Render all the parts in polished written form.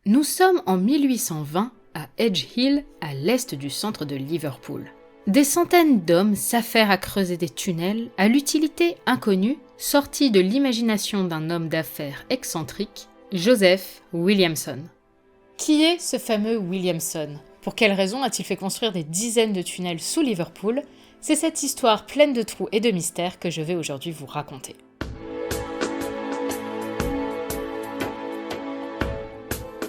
Nous sommes en 1820 à Edge Hill, à l'est du centre de Liverpool. Des centaines d'hommes s'affairent à creuser des tunnels à l'utilité inconnue, sortis de l'imagination d'un homme d'affaires excentrique, Joseph Williamson. Qui est ce fameux Williamson ? Pour quelles raisons a-t-il fait construire des dizaines de tunnels sous Liverpool ? C'est cette histoire pleine de trous et de mystères que je vais aujourd'hui vous raconter.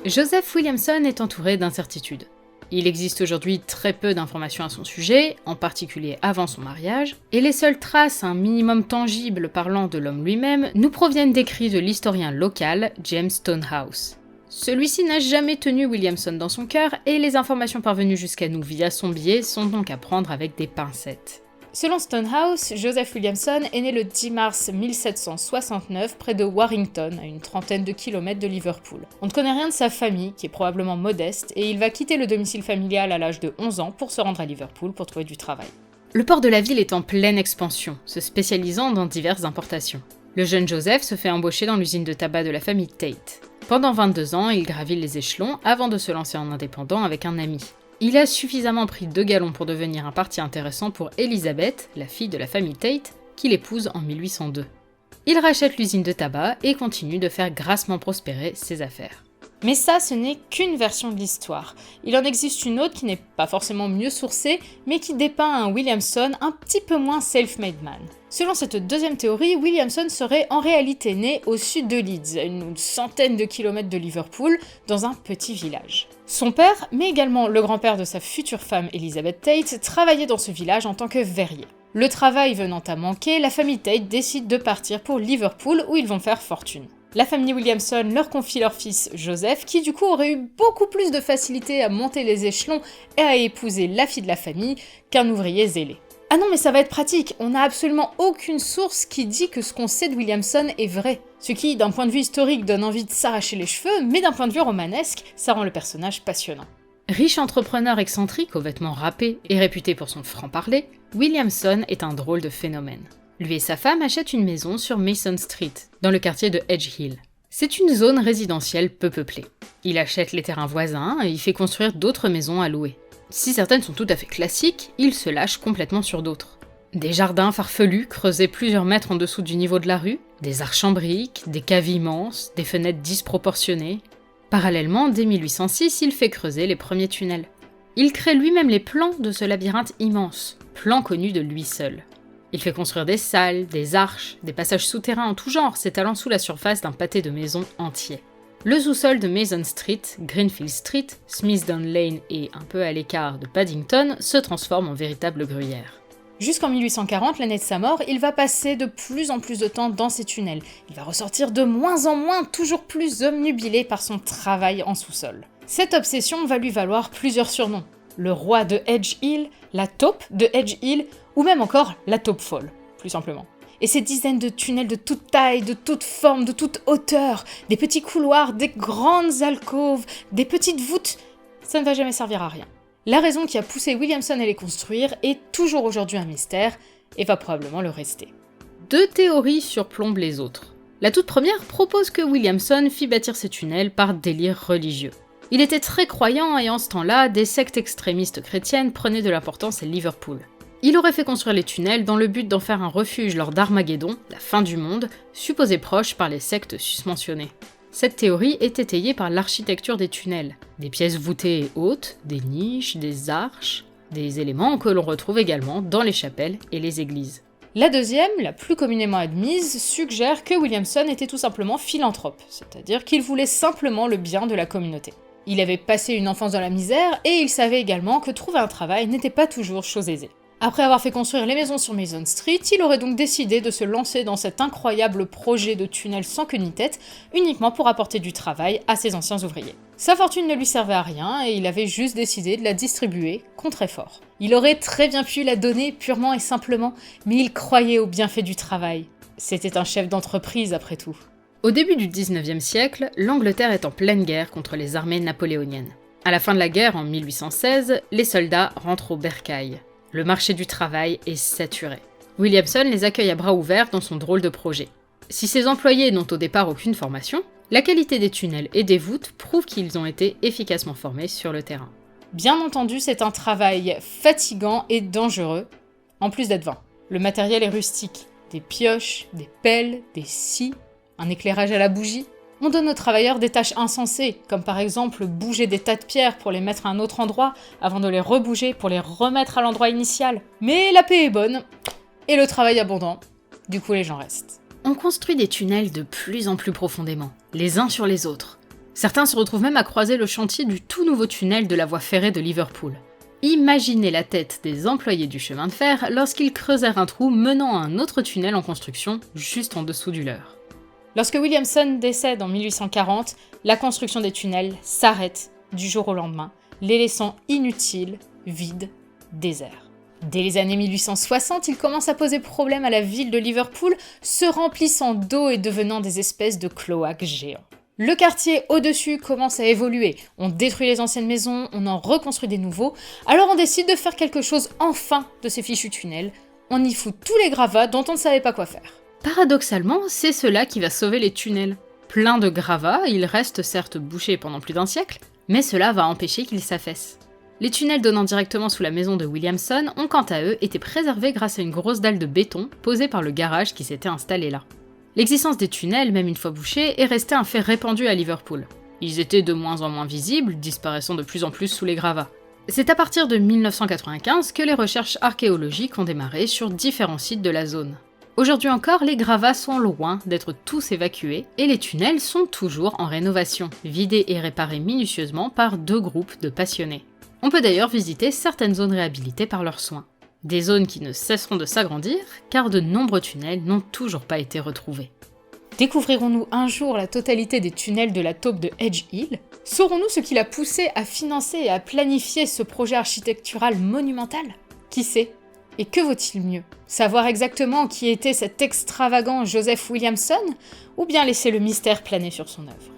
Joseph Williamson est entouré d'incertitudes. Il existe aujourd'hui très peu d'informations à son sujet, en particulier avant son mariage, et les seules traces un minimum tangibles parlant de l'homme lui-même nous proviennent d'écrits de l'historien local James Stonehouse. Celui-ci n'a jamais tenu Williamson dans son cœur, et les informations parvenues jusqu'à nous via son biais sont donc à prendre avec des pincettes. Selon Stonehouse, Joseph Williamson est né le 10 mars 1769 près de Warrington, à une trentaine de kilomètres de Liverpool. On ne connaît rien de sa famille, qui est probablement modeste, et il va quitter le domicile familial à l'âge de 11 ans pour se rendre à Liverpool pour trouver du travail. Le port de la ville est en pleine expansion, se spécialisant dans diverses importations. Le jeune Joseph se fait embaucher dans l'usine de tabac de la famille Tate. Pendant 22 ans, il gravit les échelons avant de se lancer en indépendant avec un ami. Il a suffisamment pris 2 galons pour devenir un parti intéressant pour Elizabeth, la fille de la famille Tate, qu'il épouse en 1802. Il rachète l'usine de tabac et continue de faire grassement prospérer ses affaires. Mais ça, ce n'est qu'une version de l'histoire. Il en existe une autre qui n'est pas forcément mieux sourcée, mais qui dépeint un Williamson un petit peu moins self-made man. Selon cette deuxième théorie, Williamson serait en réalité né au sud de Leeds, à une centaine de kilomètres de Liverpool, dans un petit village. Son père, mais également le grand-père de sa future femme Elizabeth Tate, travaillaient dans ce village en tant que verrier. Le travail venant à manquer, la famille Tate décide de partir pour Liverpool où ils vont faire fortune. La famille Williamson leur confie leur fils Joseph, qui du coup aurait eu beaucoup plus de facilité à monter les échelons et à épouser la fille de la famille qu'un ouvrier zélé. Ah non mais ça va être pratique, on n'a absolument aucune source qui dit que ce qu'on sait de Williamson est vrai. Ce qui, d'un point de vue historique, donne envie de s'arracher les cheveux, mais d'un point de vue romanesque, ça rend le personnage passionnant. Riche entrepreneur excentrique aux vêtements râpés et réputé pour son franc-parler, Williamson est un drôle de phénomène. Lui et sa femme achètent une maison sur Mason Street, dans le quartier de Edge Hill. C'est une zone résidentielle peu peuplée. Il achète les terrains voisins et y fait construire d'autres maisons à louer. Si certaines sont tout à fait classiques, il se lâche complètement sur d'autres. Des jardins farfelus creusés plusieurs mètres en dessous du niveau de la rue, des arches en briques, des caves immenses, des fenêtres disproportionnées. Parallèlement, dès 1806, il fait creuser les premiers tunnels. Il crée lui-même les plans de ce labyrinthe immense, plans connus de lui seul. Il fait construire des salles, des arches, des passages souterrains en tout genre, s'étalant sous la surface d'un pâté de maisons entier. Le sous-sol de Mason Street, Greenfield Street, Smithdown Lane et un peu à l'écart de Paddington se transforme en véritable gruyère. Jusqu'en 1840, l'année de sa mort, il va passer de plus en plus de temps dans ces tunnels. Il va ressortir de moins en moins, toujours plus obnubilé par son travail en sous-sol. Cette obsession va lui valoir plusieurs surnoms. Le roi de Edge Hill, la taupe de Edge Hill, ou même encore la taupe folle, plus simplement. Et ces dizaines de tunnels de toute taille, de toute forme, de toute hauteur, des petits couloirs, des grandes alcôves, des petites voûtes, ça ne va jamais servir à rien. La raison qui a poussé Williamson à les construire est toujours aujourd'hui un mystère, et va probablement le rester. 2 théories surplombent les autres. La toute première propose que Williamson fit bâtir ces tunnels par délire religieux. Il était très croyant et en ce temps-là, des sectes extrémistes chrétiennes prenaient de l'importance à Liverpool. Il aurait fait construire les tunnels dans le but d'en faire un refuge lors d'Armageddon, la fin du monde, supposé proche par les sectes susmentionnées. Cette théorie est étayée par l'architecture des tunnels. Des pièces voûtées et hautes, des niches, des arches, des éléments que l'on retrouve également dans les chapelles et les églises. La deuxième, la plus communément admise, suggère que Williamson était tout simplement philanthrope, c'est-à-dire qu'il voulait simplement le bien de la communauté. Il avait passé une enfance dans la misère et il savait également que trouver un travail n'était pas toujours chose aisée. Après avoir fait construire les maisons sur Mason Street, il aurait donc décidé de se lancer dans cet incroyable projet de tunnel sans queue ni tête, uniquement pour apporter du travail à ses anciens ouvriers. Sa fortune ne lui servait à rien et il avait juste décidé de la distribuer contre effort. Il aurait très bien pu la donner purement et simplement, mais il croyait au bienfait du travail. C'était un chef d'entreprise après tout. Au début du 19e siècle, l'Angleterre est en pleine guerre contre les armées napoléoniennes. À la fin de la guerre, en 1816, les soldats rentrent au bercail. Le marché du travail est saturé. Williamson les accueille à bras ouverts dans son drôle de projet. Si ses employés n'ont au départ aucune formation, La qualité des tunnels et des voûtes prouve qu'ils ont été efficacement formés sur le terrain. Bien entendu, c'est un travail fatigant et dangereux, en plus d'être vain. Le matériel est rustique, des pioches, des pelles, des scies, un éclairage à la bougie. On donne aux travailleurs des tâches insensées, comme par exemple bouger des tas de pierres pour les mettre à un autre endroit, avant de les rebouger pour les remettre à l'endroit initial. Mais la paix est bonne, et le travail abondant, du coup les gens restent. On construit des tunnels de plus en plus profondément, les uns sur les autres. Certains se retrouvent même à croiser le chantier du tout nouveau tunnel de la voie ferrée de Liverpool. Imaginez la tête des employés du chemin de fer lorsqu'ils creusèrent un trou menant à un autre tunnel en construction juste en dessous du leur. Lorsque Williamson décède en 1840, la construction des tunnels s'arrête du jour au lendemain, les laissant inutiles, vides, déserts. Dès les années 1860, ils commencent à poser problème à la ville de Liverpool, se remplissant d'eau et devenant des espèces de cloaques géants. Le quartier au-dessus commence à évoluer, on détruit les anciennes maisons, on en reconstruit des nouveaux, alors on décide de faire quelque chose enfin de ces fichus tunnels, on y fout tous les gravats dont on ne savait pas quoi faire. Paradoxalement, c'est cela qui va sauver les tunnels. Plein de gravats, ils restent certes bouchés pendant plus d'un siècle, mais cela va empêcher qu'ils s'affaissent. Les tunnels donnant directement sous la maison de Williamson ont quant à eux été préservés grâce à une grosse dalle de béton posée par le garage qui s'était installé là. L'existence des tunnels, même une fois bouchés, est restée un fait répandu à Liverpool. Ils étaient de moins en moins visibles, disparaissant de plus en plus sous les gravats. C'est à partir de 1995 que les recherches archéologiques ont démarré sur différents sites de la zone. Aujourd'hui encore, les gravats sont loin d'être tous évacués et les tunnels sont toujours en rénovation, vidés et réparés minutieusement par 2 groupes de passionnés. On peut d'ailleurs visiter certaines zones réhabilitées par leurs soins. Des zones qui ne cesseront de s'agrandir, car de nombreux tunnels n'ont toujours pas été retrouvés. Découvrirons-nous un jour la totalité des tunnels de la taupe de Edge Hill ? Saurons-nous ce qui l'a poussé à financer et à planifier ce projet architectural monumental ? Qui sait ? Et que vaut-il mieux ? Savoir exactement qui était cet extravagant Joseph Williamson, ou bien laisser le mystère planer sur son œuvre ?